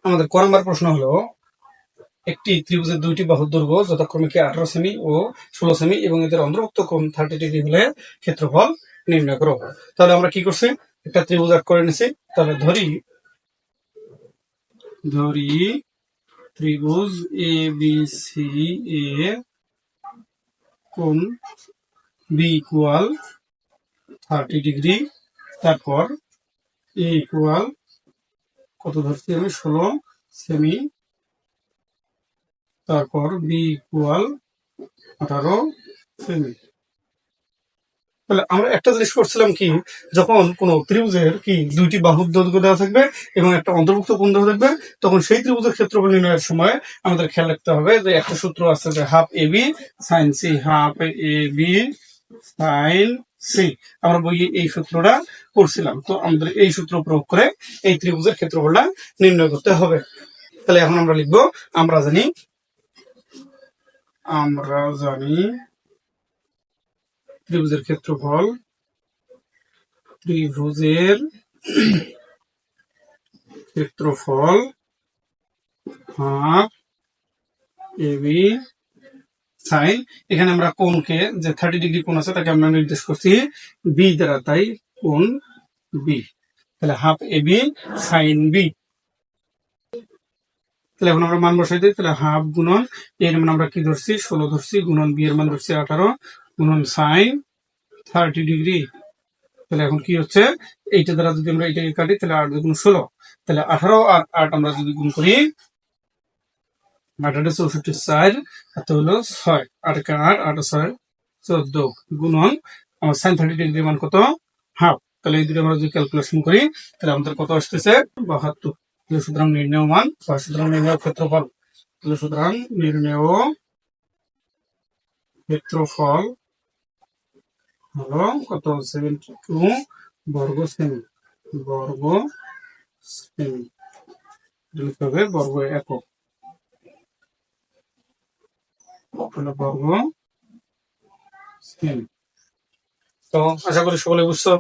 আমাদের ক নম্বর প্রশ্ন হলো একটি ত্রিভুজের দুইটি বাহুর দৈর্ঘ্য যথাক্রমে কি 18 সেমি ও 16 সেমি এবং এদের অন্তর্ভুক্ত কোণ 30 ডিগ্রি হলে ক্ষেত্রফল নির্ণয় করো। তাহলে আমরা কি করছি, একটা ত্রিভুজ আঁক করে নিছি। তাহলে ধরি ত্রিভুজ এ বি সি এ কোণ বি ইকুয়াল 30 ডিগ্রি, তারপর এ ইকুয়াল কত ধরছি আমি 16 সেমি, তারপর বি ইকুয়াল 18 সেমি। তাহলে আমরা একটা জিনিস করছিলাম কি, যখন কোন ত্রিভুজের কি দুইটি বাহুর দৈর্ঘ্য দেওয়া থাকবে এবং একটা অন্তর্ভুক্ত কোণ দেওয়া থাকবে, তখন সেই ত্রিভুজের ক্ষেত্রফল নির্ণয়ের সময় আমাদের খেয়াল রাখতে হবে যে একটা সূত্র আছে যে half A B sign C, half A B sign C. আমরা বইয়ে এই সূত্রটা পড়ছিলাম, তো আমাদের এই সূত্র প্রয়োগ করে এই ত্রিভুজের ক্ষেত্রফলটা নির্ণয় করতে হবে। তাহলে এখন আমরা লিখবো, আমরা জানি ত্রিভুজের ক্ষেত্রফল হাফ এ বি সাইন, এখানে আমরা কোণকে যে 30 ডিগ্রি কোণ আছে তাকে আমরা নির্দেশ করছি বি দ্বারা, তাই কোণ বি। তাহলে half A B sign B. তাহলে এখন আমরা মান বসাই দিই। তাহলে হাফ গুণন এর মান আমরা কি ধরছি 16 ধরছি, গুণন বি এর মান ধরছি 18, গুণন সাইন 30 ডিগ্রি। তাহলে এখন কি হচ্ছে, এইটা দ্বারা যদি আমরা এটাকে কাটি তাহলে 8 গুণ 16, তাহলে 18 আর 8 আমরা যদি গুণ করি 8 64 4 হাতে হলো 6, 8 8 8 6 14, গুণন আমার সাইন 30 ডিগ্রি মান কত হাফ। তাহলে এই দুটো আমরা যদি ক্যালকুলেশন করি তাহলে আমাদের কত আসতেছে 72। সুতরাং নির্ণয় মান বা সুতরাং নির্ণয় ক্ষেত্রফল, সুতরাং নির্ণয় ক্ষেত্রফল হলো কত 72 বর্গ সেমি। লিখতে হবে বর্গ একক, বর্গ সেমি। তো আশা করি সকলে বুঝছো।